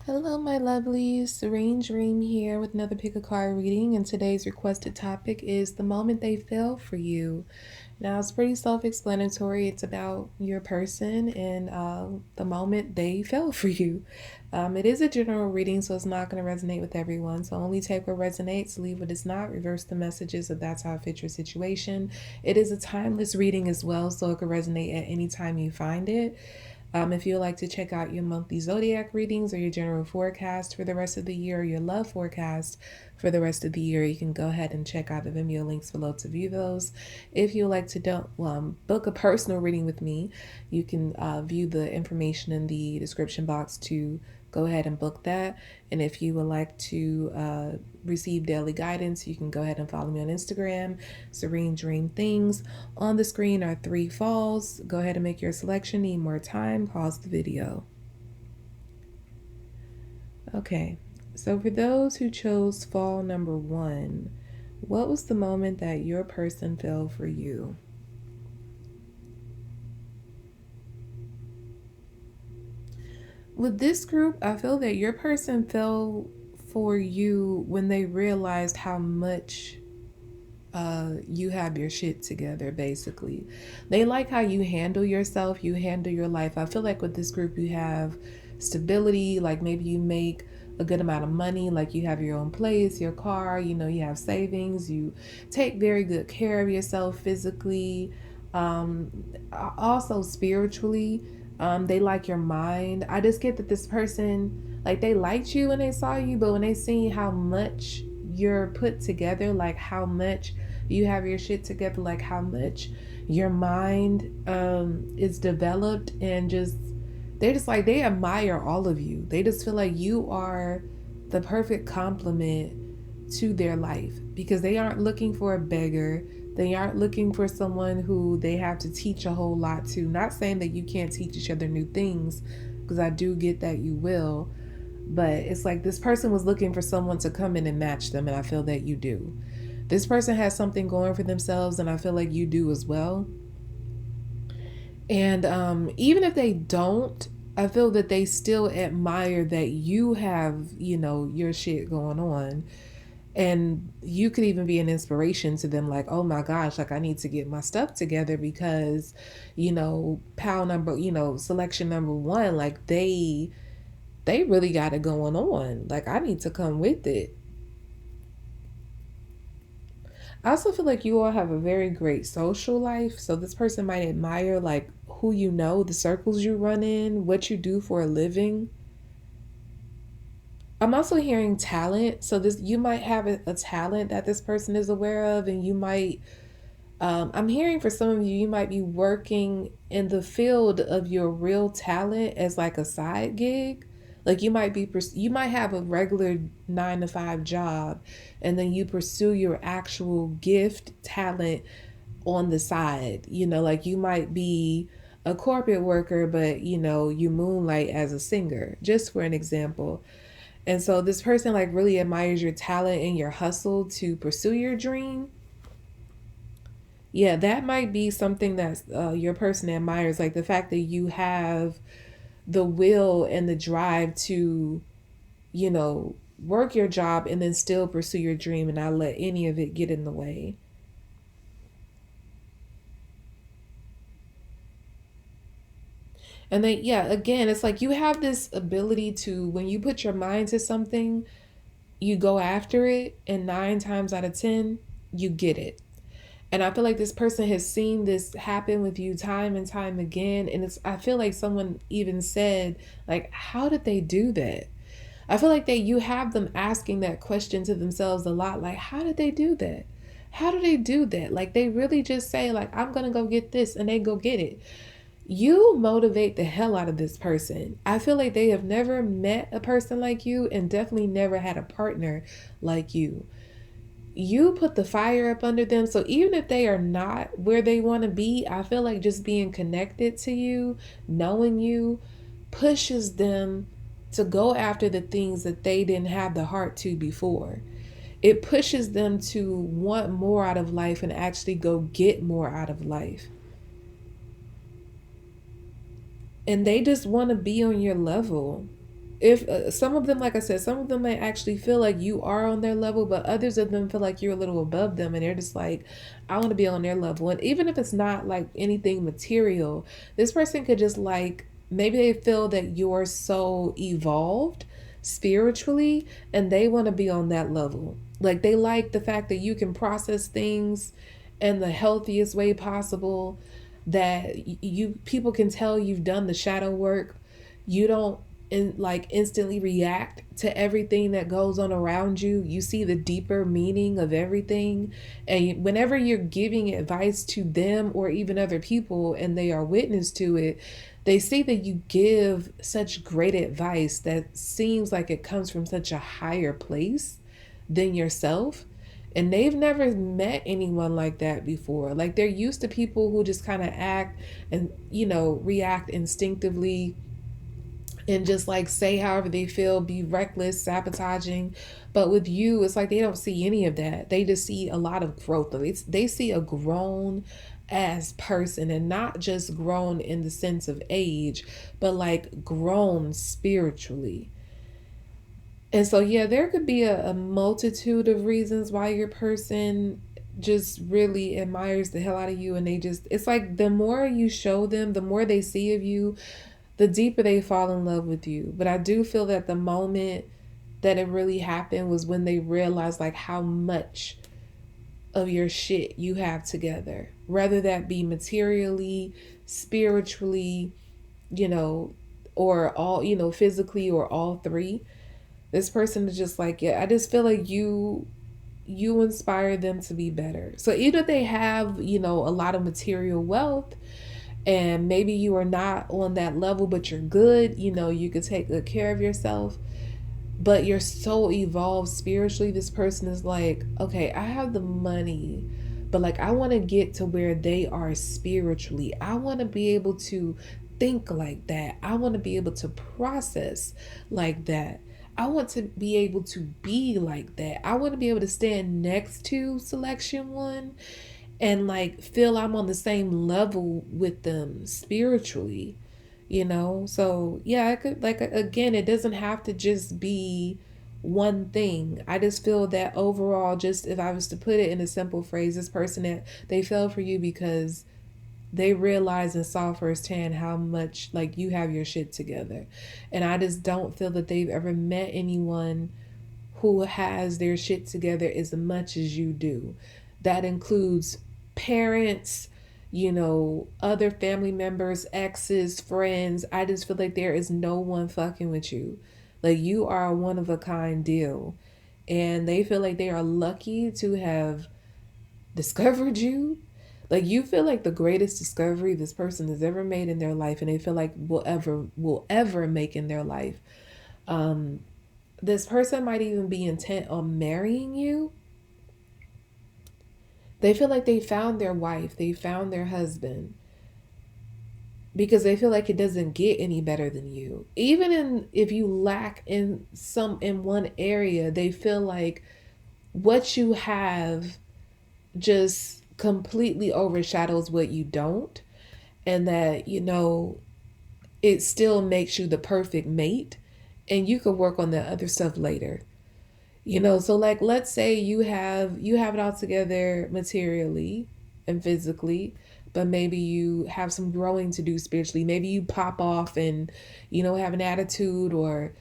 Hello, my lovelies. Serene Dream here with another pick a card reading, and today's requested topic is the moment they fell for you. Now, it's pretty self explanatory. It's about your person and the moment they fell for you. It is a general reading, so it's not going to resonate with everyone. So only take what resonates, leave what does not, reverse the messages if that's how it fits your situation. It is a timeless reading as well, so it can resonate at any time you find it. If you'd like to check out your monthly zodiac readings or your general forecast for the rest of the year, or your love forecast for the rest of the year, you can go ahead and check out the Vimeo links below to view those. If you'd like to book a personal reading with me, you can view the information in the description box to go ahead and book that. And if you would like to receive daily guidance, you can go ahead and follow me on Instagram, Serene Dream Things. On the screen are 3 falls. Go ahead and make your selection. Need more time? Pause the video. Okay, so for those who chose fall number 1, what was the moment that your person fell for you? With this group, I feel that your person fell for you when they realized how much you have your shit together. Basically, they like how you handle yourself, you handle your life. I feel like with this group you have stability, like maybe you make a good amount of money, like you have your own place, your car, you have savings, you take very good care of yourself physically, um also spiritually. They like your mind. I just get that this person, like, they liked you when they saw you, but when they seen how much you're put together, like how much you have your shit together, like how much your mind is developed, and just they're just like, they admire all of you. They just feel like you are the perfect complement to their life, because they aren't looking for a beggar. They aren't looking for someone who they have to teach a whole lot to. Not saying that you can't teach each other new things, because I do get that you will, but it's like this person was looking for someone to come in and match them, and I feel that you do. This person has something going for themselves, and I feel like you do as well. And even if they don't, I feel that they still admire that you have, your shit going on. And you could even be an inspiration to them, like, oh my gosh, like I need to get my stuff together because, pal number, selection number 1, like they really got it going on. Like, I need to come with it. I also feel like you all have a very great social life. So this person might admire like who you know, the circles you run in, what you do for a living. I'm also hearing talent. So this, you might have a talent that this person is aware of, and you might I'm hearing for some of you, you might be working in the field of your real talent as like a side gig. Like you might have a regular 9 to 5 job, and then you pursue your actual gift talent on the side. Like you might be a corporate worker, but you moonlight as a singer, just for an example. And so this person like really admires your talent and your hustle to pursue your dream. Yeah, that might be something that your person admires, like the fact that you have the will and the drive to, work your job and then still pursue your dream and not let any of it get in the way. And then, yeah, again, it's like you have this ability to, when you put your mind to something, you go after it, and 9 times out of 10, you get it. And I feel like this person has seen this happen with you time and time again. And I feel like someone even said, like, how did they do that? I feel like you have them asking that question to themselves a lot. Like, how did they do that? How do they do that? Like, they really just say, like, I'm going to go get this, and they go get it. You motivate the hell out of this person. I feel like they have never met a person like you, and definitely never had a partner like you. You put the fire up under them. So even if they are not where they want to be, I feel like just being connected to you, knowing you, pushes them to go after the things that they didn't have the heart to before. It pushes them to want more out of life and actually go get more out of life. And they just want to be on your level. if some of them, like I said, some of them may actually feel like you are on their level, but others of them feel like you're a little above them, and they're just like, I want to be on their level. And even if it's not like anything material, this person could just like, maybe they feel that you're so evolved spiritually and they want to be on that level. Like they like the fact that you can process things in the healthiest way possible, that you people can tell you've done the shadow work. You don't like instantly react to everything that goes on around you. You see the deeper meaning of everything. And whenever you're giving advice to them or even other people and they are witness to it, they see that you give such great advice that seems like it comes from such a higher place than yourself. And they've never met anyone like that before. Like they're used to people who just kind of act and, react instinctively and just like say however they feel, be reckless, sabotaging. But with you, it's like they don't see any of that. They just see a lot of growth. They see a grown as person, and not just grown in the sense of age, but like grown spiritually. And so, yeah, there could be a multitude of reasons why your person just really admires the hell out of you. And it's like the more you show them, the more they see of you, the deeper they fall in love with you. But I do feel that the moment that it really happened was when they realized like how much of your shit you have together, whether that be materially, spiritually, you know, or all, physically, or all three. This person is just like, yeah, I just feel like you inspire them to be better. So either they have, a lot of material wealth, and maybe you are not on that level, but you're good, you could take good care of yourself, but you're so evolved spiritually. This person is like, okay, I have the money, but like I want to get to where they are spiritually. I want to be able to think like that. I want to be able to process like that. I want to be able to be like that. I want to be able to stand next to selection one and like feel I'm on the same level with them spiritually. So yeah, I could, like, again, it doesn't have to just be one thing. I just feel that overall, just if I was to put it in a simple phrase, this person, that they fell for you because they realized and saw firsthand how much like you have your shit together. And I just don't feel that they've ever met anyone who has their shit together as much as you do. That includes parents, other family members, exes, friends. I just feel like there is no one fucking with you. Like you are a one of a kind deal. And they feel like they are lucky to have discovered you. Like you feel like the greatest discovery this person has ever made in their life, and they feel like will ever make in their life. Um, this person might even be intent on marrying you. They feel like they found their wife, they found their husband, because they feel like it doesn't get any better than you. Even if you lack in one area, they feel like what you have just completely overshadows what you don't, and that it still makes you the perfect mate, and you could work on the other stuff later. So like let's say you have it all together materially and physically, but maybe you have some growing to do spiritually. Maybe you pop off and have an attitude, or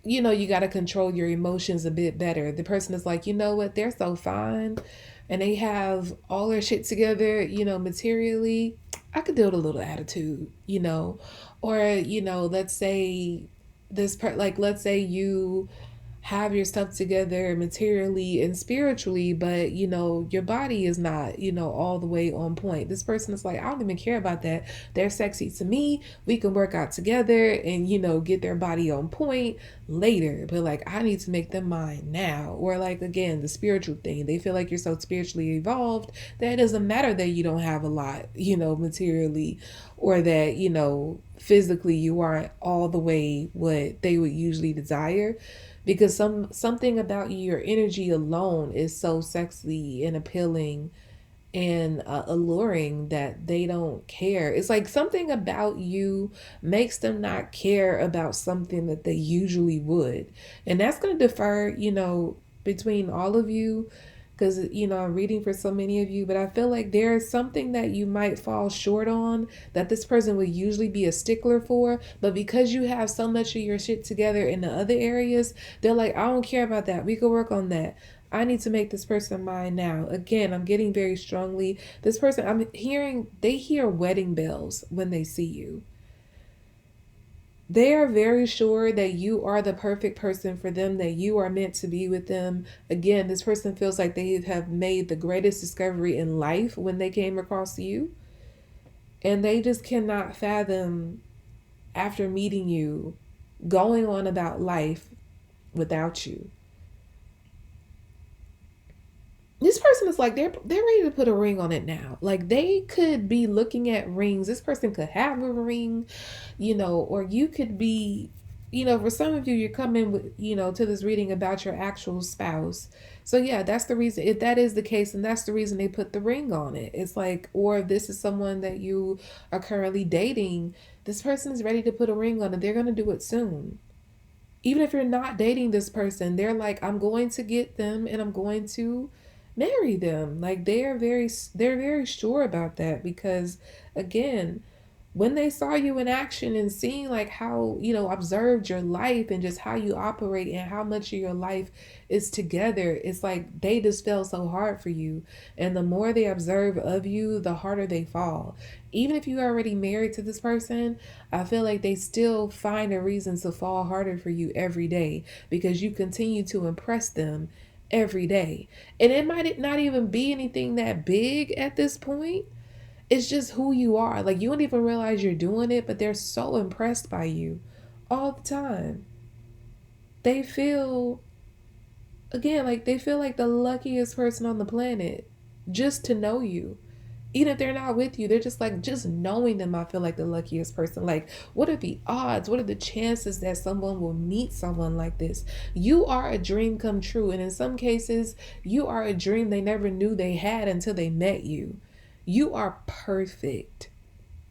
you got to control your emotions a bit better. The person is like, you know what, they're so fine and they have all their shit together, materially. I could deal with a little attitude. Or let's say let's say you have your stuff together materially and spiritually, but your body is not all the way on point. This person is like, I don't even care about that. They're sexy to me. We can work out together and get their body on point later, but like I need to make them mine now. Or like again, the spiritual thing, they feel like you're so spiritually evolved that it doesn't matter that you don't have a lot materially, or that physically you aren't all the way what they would usually desire, because something about you, your energy alone is so sexy and appealing and alluring that they don't care. It's like something about you makes them not care about something that they usually would. And that's going to differ, between all of you, because I'm reading for so many of you, but I feel like there's something that you might fall short on that this person would usually be a stickler for, but because you have so much of your shit together in the other areas, they're like, I don't care about that, we could work on that. I need to make this person mine now. Again, I'm getting very strongly this person, I'm hearing, they hear wedding bells when they see you. They are very sure that you are the perfect person for them, that you are meant to be with them. Again, this person feels like they have made the greatest discovery in life when they came across you. And they just cannot fathom, after meeting you, going on about life without you. This person is like they're ready to put a ring on it now. Like they could be looking at rings. This person could have a ring, or you could be, for some of you, you're coming with, to this reading about your actual spouse. So yeah, that's the reason. If that is the case, and that's the reason they put the ring on it. It's like, or if this is someone that you are currently dating, this person is ready to put a ring on it. They're gonna do it soon. Even if you're not dating this person, they're like, I'm going to get them and I'm going to marry them. Like they're very sure about that because again, when they saw you in action and seeing like how observed your life and just how you operate and how much of your life is together, it's like they just fell so hard for you, and the more they observe of you, the harder they fall. Even if you're already married to this person, I feel like they still find a reason to fall harder for you every day because you continue to impress them every day. And it might not even be anything that big at this point. It's just who you are. Like you don't even realize you're doing it, but they're so impressed by you all the time. They feel, again, like they feel like the luckiest person on the planet just to know you. Even if they're not with you, they're just like, just knowing them, I feel like the luckiest person. Like, what are the odds? What are the chances that someone will meet someone like this? You are a dream come true. And in some cases, you are a dream they never knew they had until they met you. You are perfect.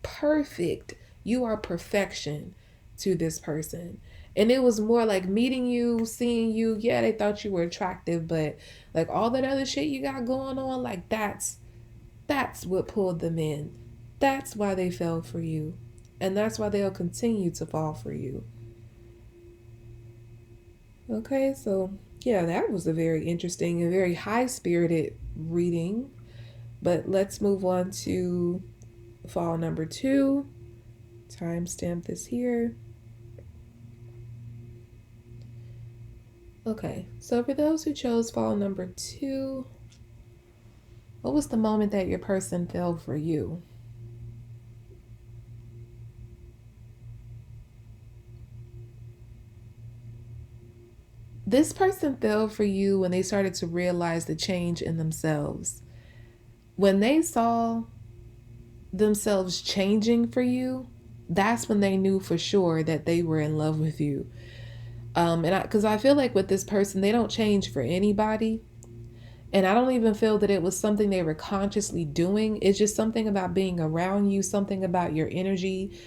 Perfect. You are perfection to this person. And it was more like meeting you, seeing you. Yeah, they thought you were attractive, but like all that other shit you got going on, like that's what pulled them in. That's why they fell for you. And that's why they'll continue to fall for you. Okay, so yeah, that was a very interesting and very high spirited reading. But let's move on to fall number 2. Timestamp this here. Okay, so for those who chose fall number 2, what was the moment that your person fell for you? This person fell for you when they started to realize the change in themselves. When they saw themselves changing for you, that's when they knew for sure that they were in love with you. Because I feel like with this person, they don't change for anybody. And I don't even feel that it was something they were consciously doing. It's just something about being around you, something about your energy,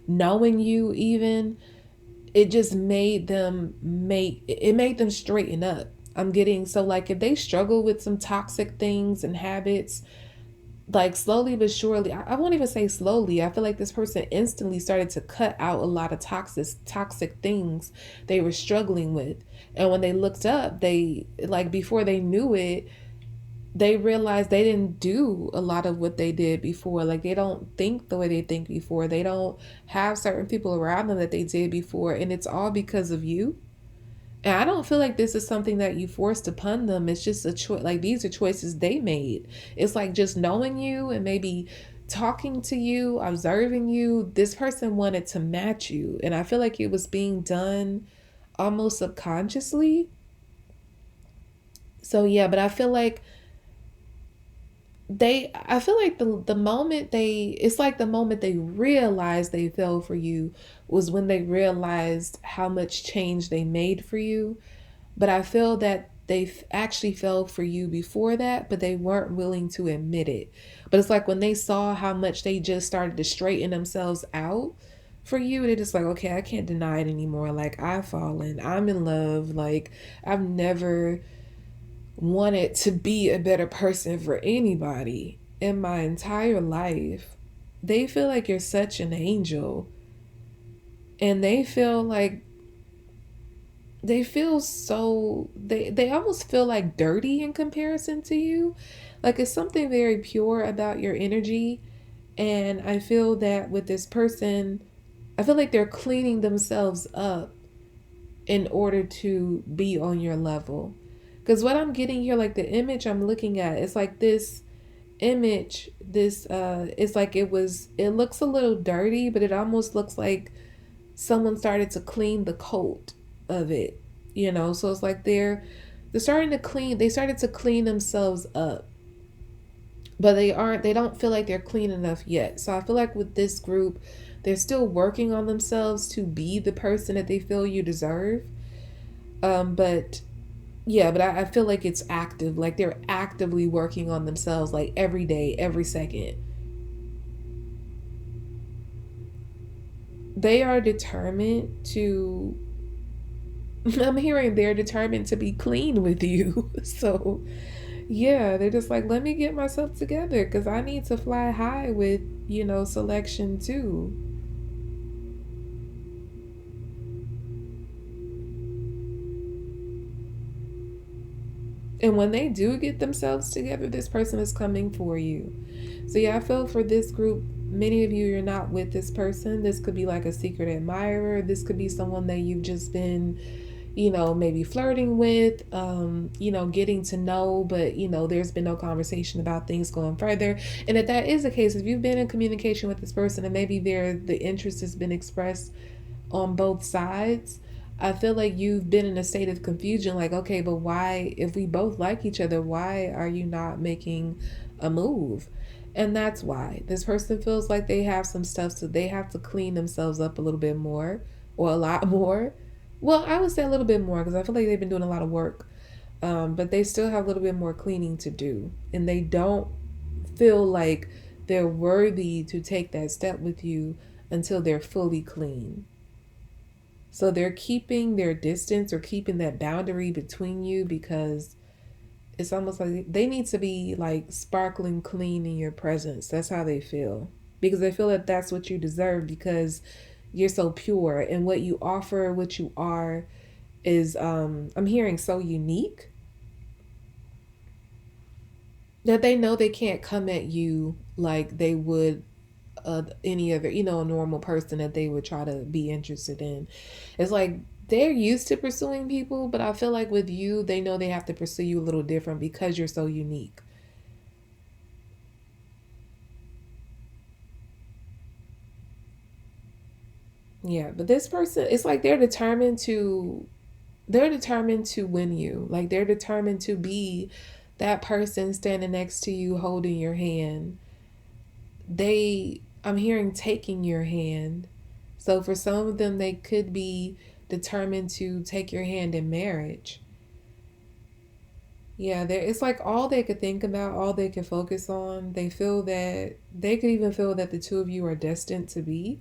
knowing you even. It just made them straighten up. I'm getting, so like if they struggle with some toxic things and habits, like slowly but surely, I won't even say slowly, I feel like this person instantly started to cut out a lot of toxic things they were struggling with. And when they looked up, they, like, before they knew it, they realized they didn't do a lot of what they did before. Like they don't think the way they think before, they don't have certain people around them that they did before, and it's all because of you. And I don't feel like this is something that you forced upon them. It's just a choice. Like these are choices they made. It's like just knowing you and maybe talking to you, observing you. This person wanted to match you. And I feel like it was being done almost subconsciously. So yeah, but I feel like the moment they, it's like the moment they realized they fell for you was when they realized how much change they made for you. But I feel that actually fell for you before that, but they weren't willing to admit it. But it's like when they saw how much they just started to straighten themselves out for you, they're just like, okay, I can't deny it anymore. Like, I've fallen, I'm in love. Like, I've never wanted to be a better person for anybody in my entire life. They feel like you're such an angel, and they feel like they almost feel like dirty in comparison to you. Like, it's something very pure about your energy. And I feel that with this person, I feel like they're cleaning themselves up in order to be on your level. Because what I'm getting here, like the image I'm looking at, it's like this image, it's like it looks a little dirty, but it almost looks like someone started to clean the coat of it, you know. So it's like they started to clean themselves up, but they don't feel like they're clean enough yet. So I feel like with this group, they're still working on themselves to be the person that they feel you deserve. But yeah, but I feel like it's active, like they're actively working on themselves, like every day, every second. They are determined to I'm hearing they're determined to be clean with you. So, yeah, they're just like, let me get myself together because I need to fly high with, selection too. And when they do get themselves together, this person is coming for you. So, yeah, I feel for this group, many of you, you're not with this person. This could be like a secret admirer. This could be someone that you've just been maybe flirting with, getting to know, but, there's been no conversation about things going further. And if that is the case, if you've been in communication with this person and maybe the interest has been expressed on both sides, I feel like you've been in a state of confusion. Like, okay, but why, if we both like each other, why are you not making a move? And that's why this person feels like they have some stuff, so they have to clean themselves up a little bit more, or a lot more. Well, I would say a little bit more because I feel like they've been doing a lot of work, but they still have a little bit more cleaning to do, and they don't feel like they're worthy to take that step with you until they're fully clean. So they're keeping their distance or keeping that boundary between you because it's almost like they need to be like sparkling clean in your presence. That's how they feel. Because they feel that that's what you deserve because you're so pure and what you offer, what you are is I'm hearing so unique that they know they can't come at you like they would any other, a normal person that they would try to be interested in. It's like they're used to pursuing people, but I feel like with you, they know they have to pursue you a little different because you're so unique. Yeah, but this person, it's like they're determined to win you. Like they're determined to be that person standing next to you holding your hand. I'm hearing taking your hand. So for some of them, they could be determined to take your hand in marriage. Yeah, it's like all they could think about, all they could focus on. They feel that they could even feel that the two of you are destined to be.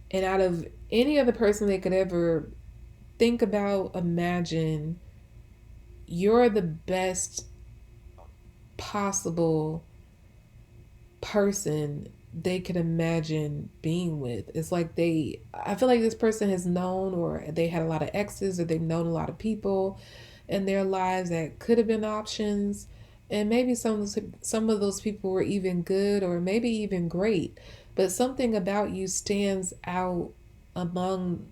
And out of any other person they could ever think about, imagine, you're the best possible person they could imagine being with. It's like I feel like this person has known, or they had a lot of exes, or they've known a lot of people in their lives that could have been options. And maybe some of those people were even good or maybe even great. But something about you stands out among,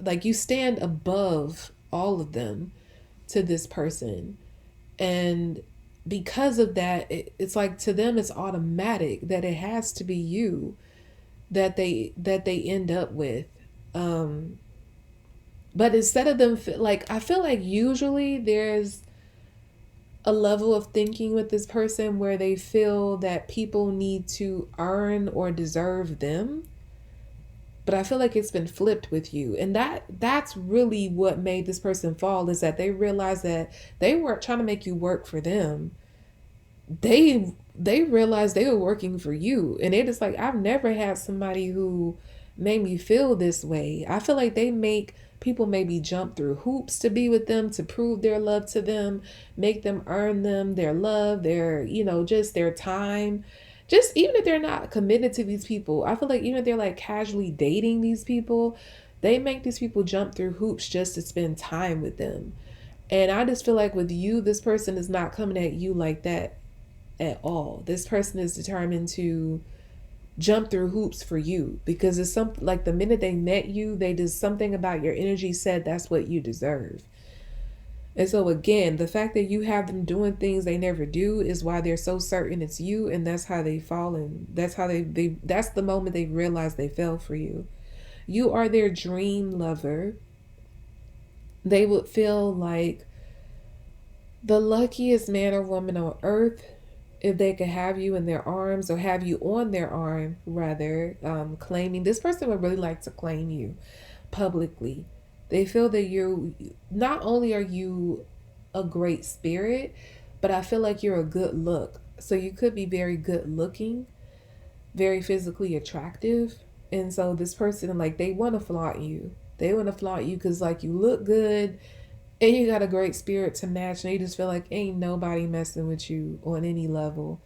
like, you stand above all of them to this person. And because of that, it's like to them it's automatic that it has to be you that they end up with. um but instead of them like, I feel like usually there's a level of thinking with this person where they feel that people need to earn or deserve them. But I feel like it's been flipped with you. And that's really what made this person fall, is that they realized that they weren't trying to make you work for them. They realized they were working for you. And it is like, I've never had somebody who made me feel this way. I feel like they make people maybe jump through hoops to be with them, to prove their love to them, make them earn them their love, their, just their time. Just even if they're not committed to these people, I feel like even if they're like casually dating these people, they make these people jump through hoops just to spend time with them. And I just feel like with you, this person is not coming at you like that at all. This person is determined to jump through hoops for you, because it's something like the minute they met you, they did something about your energy said that's what you deserve. And so again, the fact that you have them doing things they never do is why they're so certain it's you, and that's how they fall, and that's how that's the moment they realize they fell for you. You are their dream lover. They would feel like the luckiest man or woman on earth if they could have you in their arms, or have you on their arm rather, claiming. This person would really like to claim you publicly. They feel that you, not only are you a great spirit, but I feel like you're a good look. So you could be very good looking, very physically attractive. And so this person, like, they want to flaunt you. They want to flaunt you because, like, you look good and you got a great spirit to match. And they just feel like ain't nobody messing with you on any level.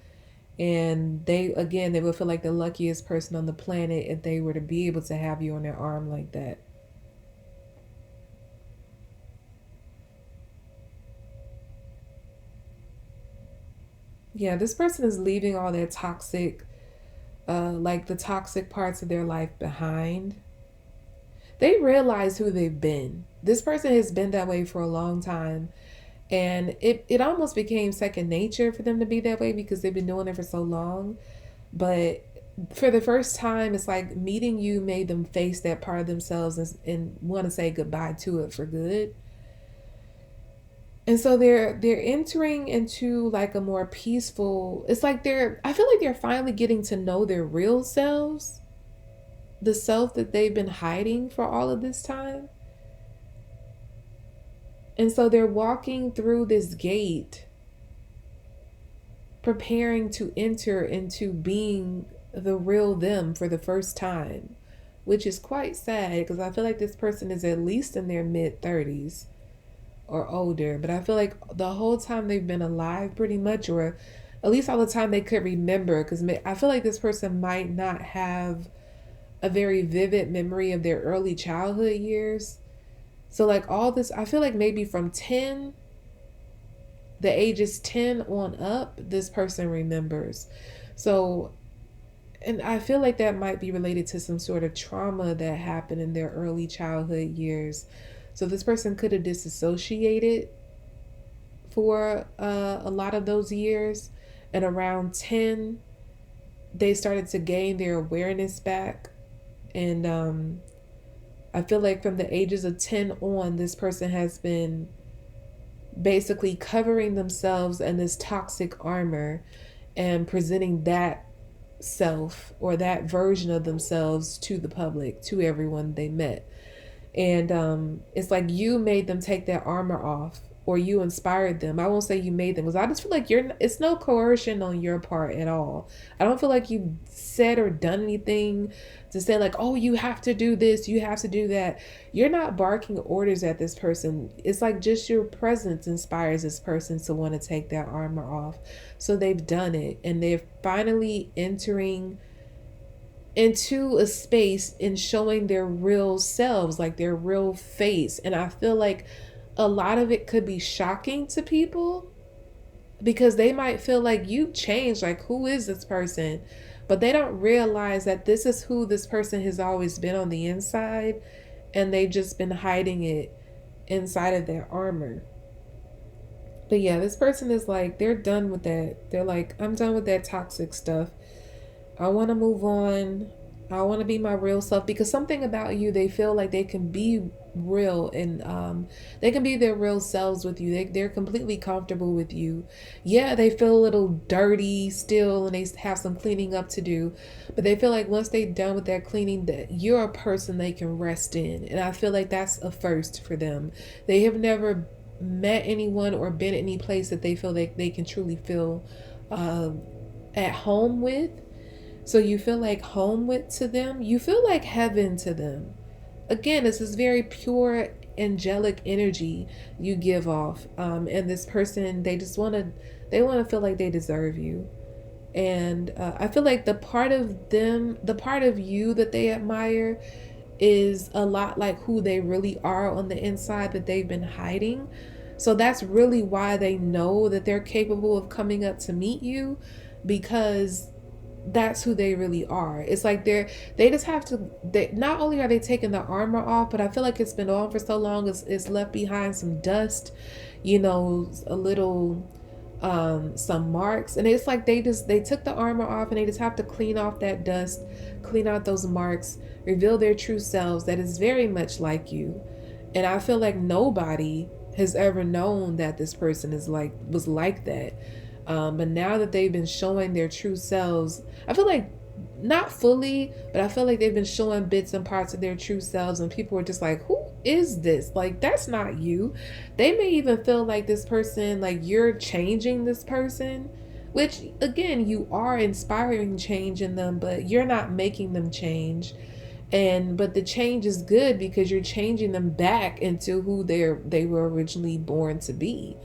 And they, again, they would feel like the luckiest person on the planet if they were to be able to have you on their arm like that. Yeah, this person is leaving all their toxic, like the toxic parts of their life behind. They realize who they've been. This person has been that way for a long time. And it almost became second nature for them to be that way because they've been doing it for so long. But for the first time, it's like meeting you made them face that part of themselves, and want to say goodbye to it for good. And so they're entering into like a more peaceful, it's like I feel like they're finally getting to know their real selves, the self that they've been hiding for all of this time. And so they're walking through this gate, preparing to enter into being the real them for the first time, which is quite sad because I feel like this person is at least in their mid 30s or older. But I feel like the whole time they've been alive, pretty much, or at least all the time they could remember, because I feel like this person might not have a very vivid memory of their early childhood years. So, like, all this, I feel like maybe from 10, the ages 10 on up, this person remembers. So, and I feel like that might be related to some sort of trauma that happened in their early childhood years. So, this person could have disassociated for a lot of those years. And around 10, they started to gain their awareness back. And I feel like from the ages of 10 on, this person has been basically covering themselves in this toxic armor and presenting that self or that version of themselves to the public, to everyone they met. And it's like you made them take that armor off, or you inspired them. I won't say you made them, because I just feel like it's no coercion on your part at all. I don't feel like you said or done anything to say like, oh, you have to do this, you have to do that. You're not barking orders at this person. It's like just your presence inspires this person to want to take that armor off. So they've done it, and they're finally entering into a space and showing their real selves, like their real face. And I feel like a lot of it could be shocking to people, because they might feel like you changed, like, who is this person? But they don't realize that this is who this person has always been on the inside, and they've just been hiding it inside of their armor. But yeah, this person is like, they're done with that. They're like, I'm done with that toxic stuff. I want to move on. I want to be my real self, because something about you, they feel like they can be real, and they can be their real selves with you. They're completely comfortable with you. Yeah, they feel a little dirty still and they have some cleaning up to do, but they feel like once they're done with that cleaning, that you're a person they can rest in. And I feel like that's a first for them. They have never met anyone or been any place that they feel like they can truly feel uh, at home with. So you feel like home with to them. You feel like heaven to them. Again, it's this very pure angelic energy you give off. And this person, they want to feel like they deserve you. And I feel like the part of them, the part of you that they admire, is a lot like who they really are on the inside that they've been hiding. So that's really why they know that they're capable of coming up to meet you, because that's who they really are. It's like they just have to, they not only are they taking the armor off, but I feel like it's been on for so long, it's left behind some dust, a little some marks. And it's like they took the armor off and they just have to clean off that dust, clean out those marks, reveal their true selves that is very much like you. And I feel like nobody has ever known that this person was like that. But now that they've been showing their true selves, I feel like not fully, but I feel like they've been showing bits and parts of their true selves, and people are just like, who is this? Like, that's not you. They may even feel like this person, like you're changing this person, which again, you are inspiring change in them, but you're not making them change. And but the change is good because you're changing them back into who they were originally born to be.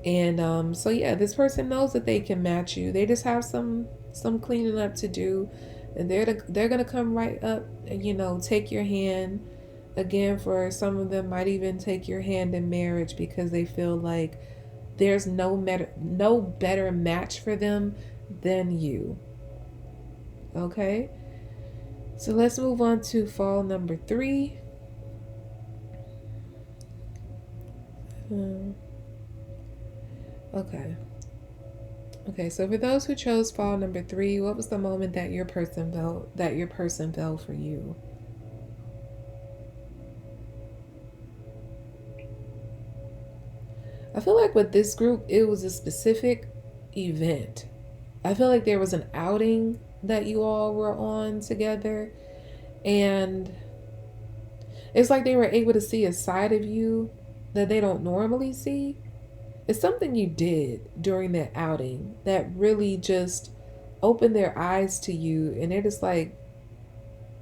And so yeah, this person knows that they can match you. They just have some cleaning up to do, and they're gonna come right up and take your hand. Again, for some of them, might even take your hand in marriage because they feel like there's no better match for them than you. Okay, so let's move on to fall number 3. Okay. Okay, so for those who chose fall number 3, what was the moment that your person fell for you? I feel like with this group, it was a specific event. I feel like there was an outing that you all were on together, and it's like they were able to see a side of you that they don't normally see. It's something you did during that outing that really just opened their eyes to you, and it is like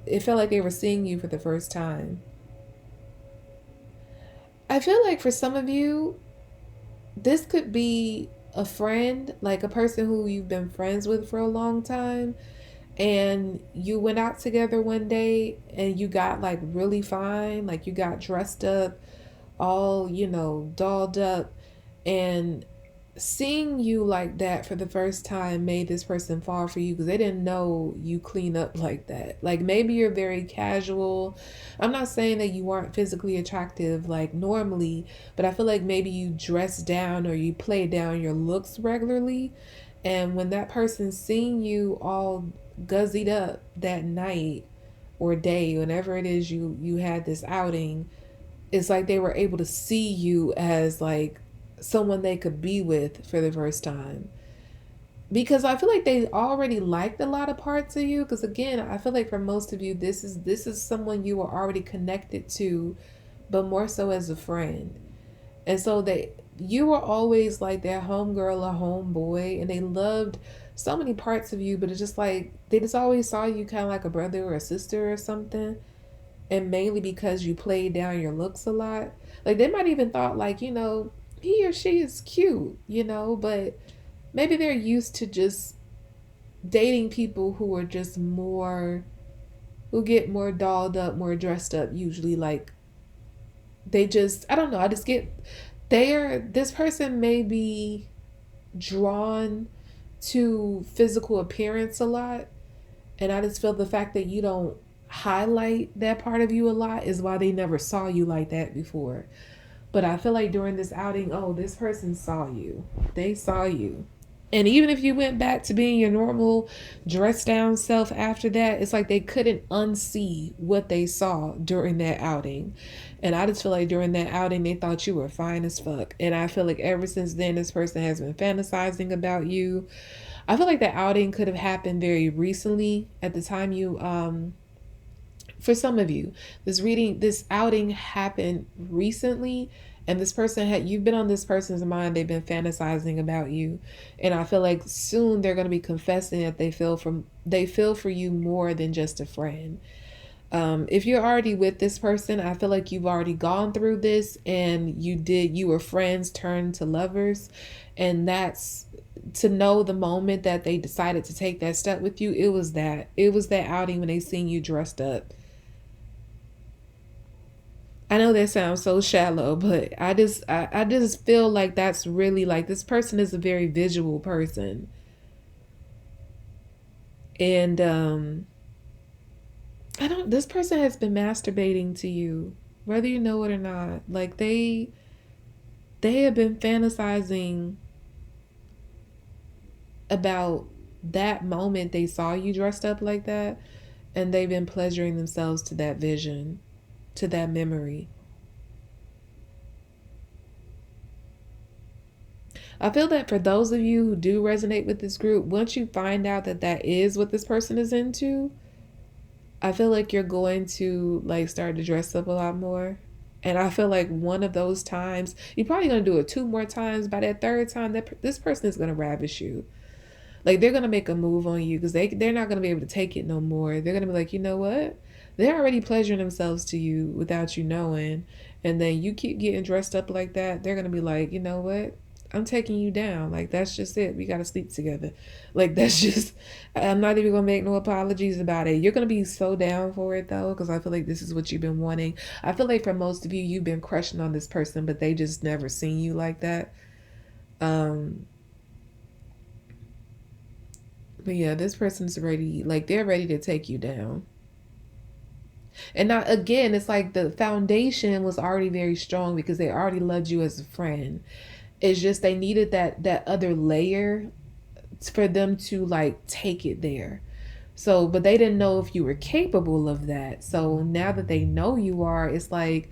it felt like they were seeing you for the first time. I feel like for some of you, this could be a friend, like a person who you've been friends with for a long time, and you went out together one day and you got like really fine, like you got dressed up, all, dolled up, and seeing you like that for the first time made this person fall for you because they didn't know you clean up like that. Like maybe you're very casual. I'm not saying that you aren't physically attractive like normally, but I feel like maybe you dress down or you play down your looks regularly. And when that person's seeing you all guzzied up that night or day, whenever it is you had this outing, it's like they were able to see you as like someone they could be with for the first time, because I feel like they already liked a lot of parts of you, because again, I feel like for most of you, this is someone you were already connected to, but more so as a friend. And so you were always like their homegirl or homeboy, and they loved so many parts of you, but it's just like they just always saw you kind of like a brother or a sister or something. And mainly because you played down your looks a lot. Like they might even thought like, he or she is cute, but maybe they're used to just dating people who are just more, who get more dolled up, more dressed up, usually. Like they just, I don't know, I just get, this person may be drawn to physical appearance a lot. And I just feel the fact that you don't highlight that part of you a lot is why they never saw you like that before. But I feel like during this outing, oh, this person saw you. They saw you. And even if you went back to being your normal dressed down self after that, it's like they couldn't unsee what they saw during that outing. And I just feel like during that outing, they thought you were fine as fuck. And I feel like ever since then, this person has been fantasizing about you. I feel like the outing could have happened very recently at the time you for some of you, this outing happened recently, and this person had you've been on this person's mind. They've been fantasizing about you, and I feel like soon they're going to be confessing that they feel for you more than just a friend. If you're already with this person, I feel like you've already gone through this, and you were friends turned to lovers, and that's to know the moment that they decided to take that step with you. It was that outing when they seen you dressed up. I know that sounds so shallow, but I just feel like that's really like this person is a very visual person. And I don't this person has been masturbating to you, whether you know it or not. Like they have been fantasizing about that moment they saw you dressed up like that, and they've been pleasuring themselves to that vision, to that memory. I feel that for those of you who do resonate with this group, once you find out that that is what this person is into, I feel like you're going to like start to dress up a lot more. And I feel like one of those times, you're probably going to do it two more times. By that third time, this person is going to ravish you. Like they're gonna make a move on you because they're not gonna be able to take it no more. They're gonna be like, you know what? They're already pleasuring themselves to you without you knowing, and then you keep getting dressed up like that. They're gonna be like, you know what? I'm taking you down. Like that's just it. We gotta sleep together. Like that's just. I'm not even gonna make no apologies about it. You're gonna be so down for it though, because I feel like this is what you've been wanting. I feel like for most of you, you've been crushing on this person, but they just never seen you like that. Um, But yeah, this person's ready, like they're ready to take you down. And now again, it's like the foundation was already very strong because they already loved you as a friend. It's just they needed that other layer for them to like take it there. So, but they didn't know if you were capable of that. So now that they know you are, it's like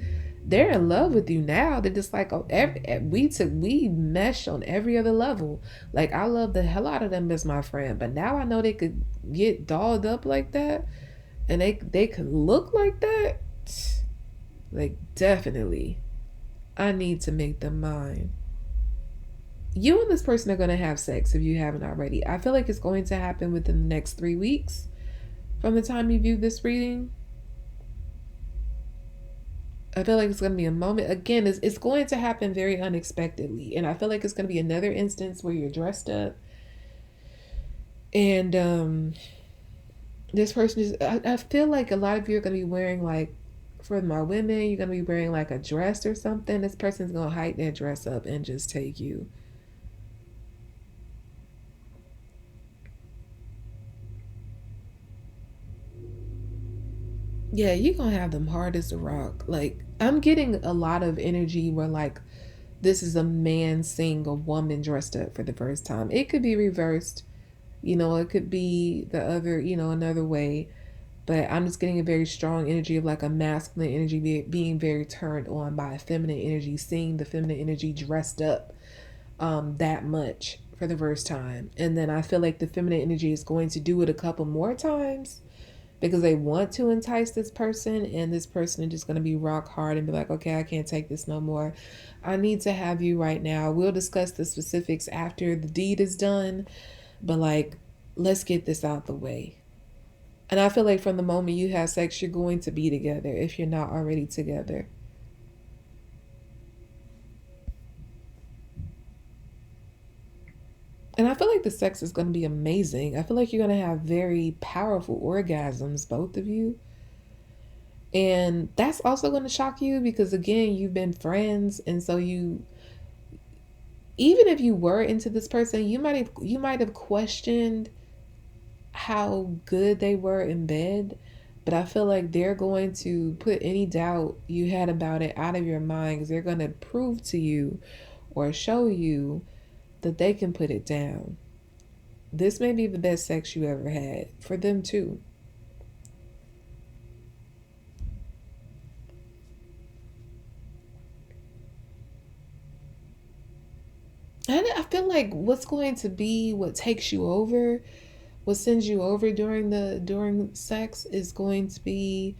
they're in love with you now. They're just like, oh, we mesh on every other level. Like I love the hell out of them as my friend, but now I know they could get dolled up like that, and they could look like that. Like definitely, I need to make them mine. You and this person are gonna have sex if you haven't already. I feel like it's going to happen within the next 3 weeks from the time you view this reading. I feel like it's going to be a moment. Again, it's going to happen very unexpectedly. And I feel like it's going to be another instance where you're dressed up. And this person is, I feel like a lot of you are going to be wearing, like, for my women, you're going to be wearing like a dress or something. This person's going to hike that dress up and just take you. Yeah, you're going to have them hard as a rock. Like, I'm getting a lot of energy where, like, this is a man seeing a woman dressed up for the first time. It could be reversed. It could be the other, another way. But I'm just getting a very strong energy of like a masculine energy being very turned on by a feminine energy, seeing the feminine energy dressed up that much for the first time. And then I feel like the feminine energy is going to do it a couple more times because they want to entice this person, and this person is just going to be rock hard and be like, okay, I can't take this no more. I need to have you right now. We'll discuss the specifics after the deed is done, but like, let's get this out the way. And I feel like from the moment you have sex, you're going to be together if you're not already together. And I feel like the sex is going to be amazing. I feel like you're going to have very powerful orgasms, both of you. And that's also going to shock you because, again, you've been friends. And so even if you were into this person, you might have questioned how good they were in bed, but I feel like they're going to put any doubt you had about it out of your mind because they're going to prove to you or show you that they can put it down. This may be the best sex you ever had for them too. And I feel like what's going to be what takes you over, what sends you over during sex is going to be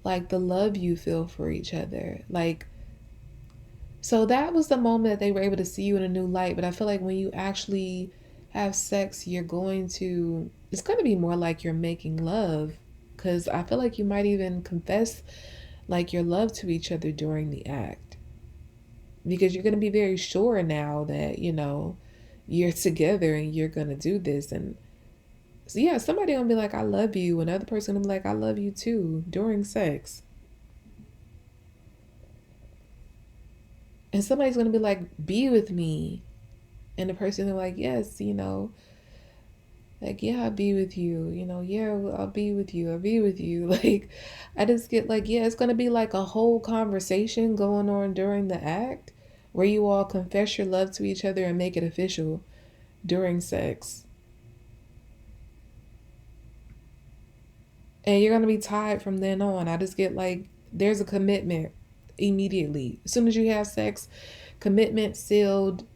like the love you feel for each other. Like, so that was the moment that they were able to see you in a new light. But I feel like when you actually have sex, it's going to be more like you're making love. Because I feel like you might even confess like your love to each other during the act. Because you're going to be very sure now that, you're together and you're going to do this. And so, yeah, somebody going to be like, I love you. Another person going to be like, I love you too during sex. And somebody's going to be like, be with me. And the person is like, yes, like, yeah, I'll be with you. Yeah, I'll be with you. I'll be with you. Like, I just get like, yeah, it's going to be like a whole conversation going on during the act where you all confess your love to each other and make it official during sex. And you're going to be tied from then on. I just get like, there's a commitment immediately. As soon as you have sex, commitment sealed.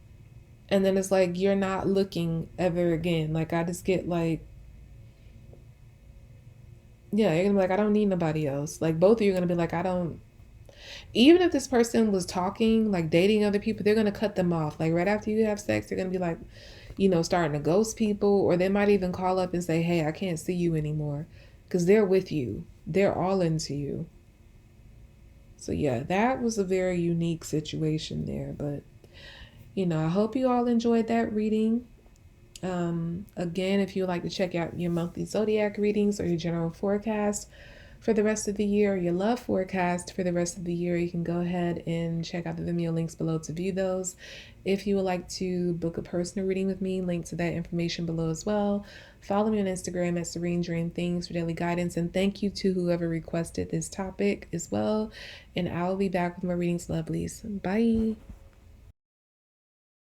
And then it's like, you're not looking ever again. Like, I just get like, yeah, you're gonna be like, I don't need nobody else. Like, both of you are gonna be like, I don't. Even if this person was talking, like dating other people, they're gonna cut them off. Like, right after you have sex, they're gonna be like, starting to ghost people, or they might even call up and say, hey, I can't see you anymore. Because they're with you, they're all into you. So, yeah, that was a very unique situation there. But, I hope you all enjoyed that reading. Again, if you would like to check out your monthly zodiac readings or your general forecast for the rest of the year, or your love forecast for the rest of the year, you can go ahead and check out the Vimeo links below to view those. If you would like to book a personal reading with me, link to that information below as well. Follow me on Instagram at Serene Dream Things for daily guidance. And thank you to whoever requested this topic as well. And I'll be back with more readings, lovelies. Bye.